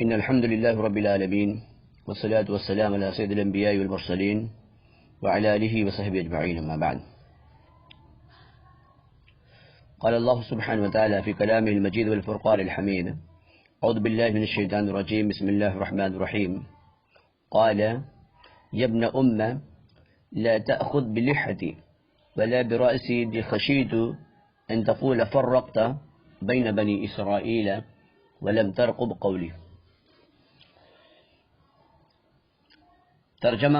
إن الحمد لله رب العالمين والصلاة والسلام على سيد الأنبياء والمرسلين وعلى آله وصحبه أجمعين أما بعد. قال الله سبحانه وتعالى في كلامه المجيد والفرقان الحميد: أعوذ بالله من الشيطان الرجيم، بسم الله الرحمن الرحيم. قال: يا ابن أم لا تأخذ بلحيتي ولا برأسي إني خشيت أن تقول فرقت بين بني إسرائيل ولم ترقب قولي. ترجمہ: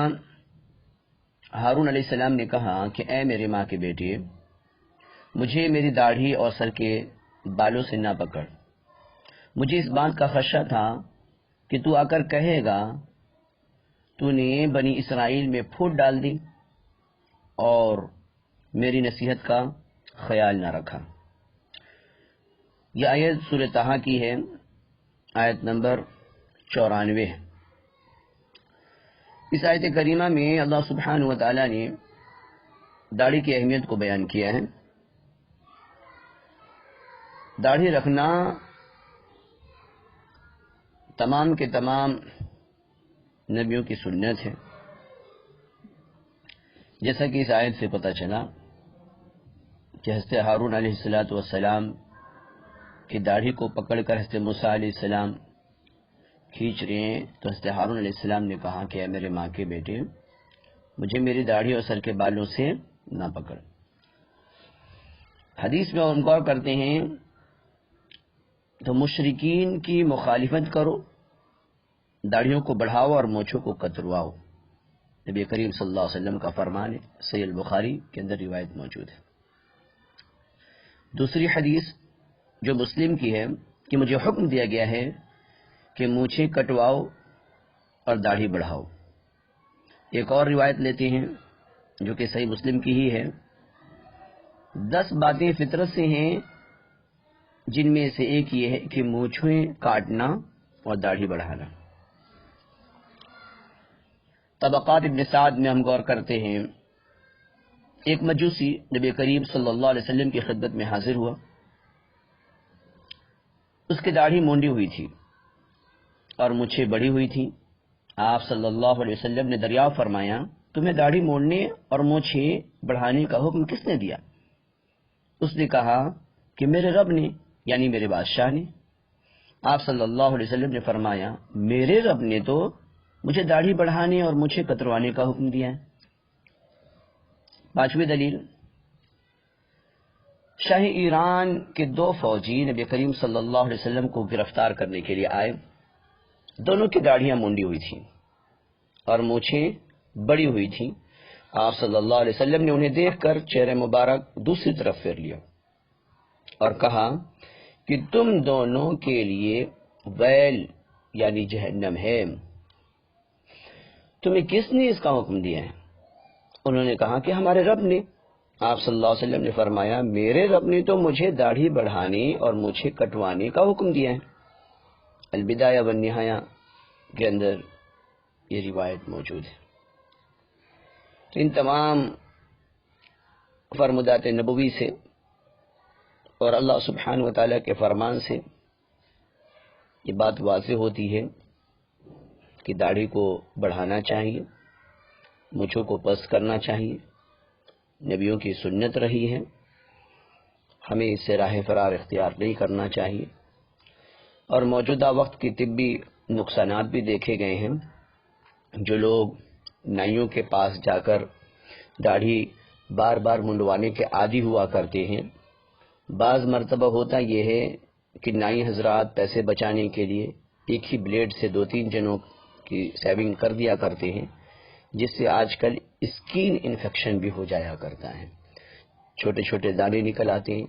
ہارون علیہ السلام نے کہا کہ اے میرے ماں کے بیٹے، مجھے میری داڑھی اور سر کے بالوں سے نہ پکڑ. مجھے اس بات کا خدشہ تھا کہ تو آ کر کہے گا تو نے بنی اسرائیل میں پھوٹ ڈال دی اور میری نصیحت کا خیال نہ رکھا. یہ آیت سورہ طٰہٰ کی ہے، آیت نمبر 94 ہے. اس آیت کریمہ میں اللہ سبحانہ و تعالی نے داڑھی کی اہمیت کو بیان کیا ہے. داڑھی رکھنا تمام کے تمام نبیوں کی سنت ہے، جیسا کہ اس آیت سے پتہ چلا کہ حضرت ہارون علیہ السلام کی داڑھی کو پکڑ کر حضرت موسیٰ علیہ السلام کھینچ رہے ہیں، تو حضرت ہارون علیہ السلام نے کہا کہ اے میرے ماں کے بیٹے، مجھے میری داڑھی اور سر کے بالوں سے نہ پکڑ. حدیث میں ہم غور کرتے ہیں تو مشرکین کی مخالفت کرو، داڑھیوں کو بڑھاؤ اور مونچھوں کو کترواؤ. نبی کریم صلی اللہ علیہ وسلم کا فرمان ہے، صحیح البخاری کے اندر روایت موجود ہے. دوسری حدیث جو مسلم کی ہے کہ مجھے حکم دیا گیا ہے کہ مونچھیں کٹواؤ اور داڑھی بڑھاؤ. ایک اور روایت لیتے ہیں جو کہ صحیح مسلم کی ہی ہے: 10 باتیں فطرت سے ہیں جن میں سے ایک یہ ہے کہ مونچھیں کاٹنا اور داڑھی بڑھانا. طبقات ابن سعد میں ہم غور کرتے ہیں، ایک مجوسی نبی کریم صلی اللہ علیہ وسلم کی خدمت میں حاضر ہوا. اس کی داڑھی مونڈی ہوئی تھی اور مونچھیں بڑھی ہوئی تھی. آپ صلی اللہ علیہ وسلم نے دریافت فرمایا: تمہیں داڑھی موڑنے اور مونچھیں بڑھانے کا حکم کس نے دیا؟ اس نے کہا کہ میرے رب نے، یعنی میرے بادشاہ نے. آپ صلی اللہ علیہ وسلم نے فرمایا: میرے رب نے تو مجھے داڑھی بڑھانے اور مونچھیں کتروانے کا حکم دیا ہے. 5ویں دلیل: شاہ ایران کے 2 فوجی نبی کریم صلی اللہ علیہ وسلم کو گرفتار کرنے کے لیے آئے. دونوں کی داڑھیاں مونڈی ہوئی تھیں اور مونچھیں بڑی ہوئی تھیں. آپ صلی اللہ علیہ وسلم نے انہیں دیکھ کر چہرہ مبارک دوسری طرف پھیر لیا اور کہا کہ تم دونوں کے لیے ویل یعنی جہنم ہے. تمہیں کس نے اس کا حکم دیا ہے؟ انہوں نے کہا کہ ہمارے رب نے. آپ صلی اللہ علیہ وسلم نے فرمایا: میرے رب نے تو مجھے داڑھی بڑھانے اور مونچھیں کٹوانے کا حکم دیا ہے. البدایہ والنہایہ کے اندر یہ روایت موجود ہے. تو ان تمام فرمودات نبوی سے اور اللہ سبحانہ و تعالیٰ کے فرمان سے یہ بات واضح ہوتی ہے کہ داڑھی کو بڑھانا چاہیے، مونچھوں کو پست کرنا چاہیے. نبیوں کی سنت رہی ہے، ہمیں اس سے راہ فرار اختیار نہیں کرنا چاہیے. اور موجودہ وقت کی طبی نقصانات بھی دیکھے گئے ہیں. جو لوگ نائیوں کے پاس جا کر داڑھی بار بار منڈوانے کے عادی ہوا کرتے ہیں، بعض مرتبہ ہوتا یہ ہے کہ نائی حضرات پیسے بچانے کے لیے ایک ہی بلیڈ سے 2-3 جنوں کی سیونگ کر دیا کرتے ہیں، جس سے آج کل اسکن انفیکشن بھی ہو جایا کرتا ہے، چھوٹے چھوٹے دانے نکل آتے ہیں.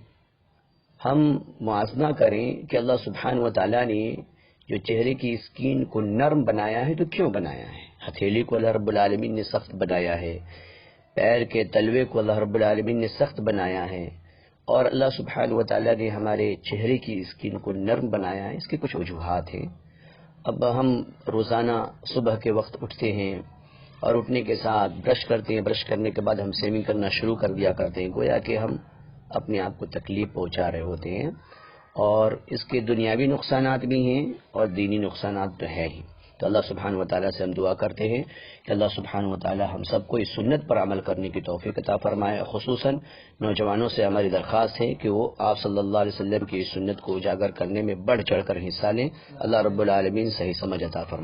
ہم موازنہ کریں کہ اللہ سبحانہ و تعالیٰ نے جو چہرے کی اسکن کو نرم بنایا ہے تو کیوں بنایا ہے؟ ہتھیلی کو اللہ رب العالمین نے سخت بنایا ہے، پیر کے تلوے کو اللہ رب العالمین نے سخت بنایا ہے، اور اللہ سبحانہ و تعالیٰ نے ہمارے چہرے کی اسکن کو نرم بنایا ہے. اس کے کچھ وجوہات ہیں. اب ہم روزانہ صبح کے وقت اٹھتے ہیں اور اٹھنے کے ساتھ برش کرتے ہیں، برش کرنے کے بعد ہم سیونگ کرنا شروع کر دیا کرتے ہیں، گویا کہ ہم اپنے آپ کو تکلیف پہنچا رہے ہوتے ہیں. اور اس کے دنیاوی نقصانات بھی ہیں اور دینی نقصانات تو ہے ہی. تو اللہ سبحانہ و تعالیٰ سے ہم دعا کرتے ہیں کہ اللہ سبحانہ و تعالیٰ ہم سب کو اس سنت پر عمل کرنے کی توفیق عطا فرمائے. خصوصاً نوجوانوں سے ہماری درخواست ہے کہ وہ آپ صلی اللہ علیہ وسلم کی اس سنت کو اجاگر کرنے میں بڑھ چڑھ کر حصہ لیں. اللہ رب العالمین صحیح سمجھ عطا فرمائے.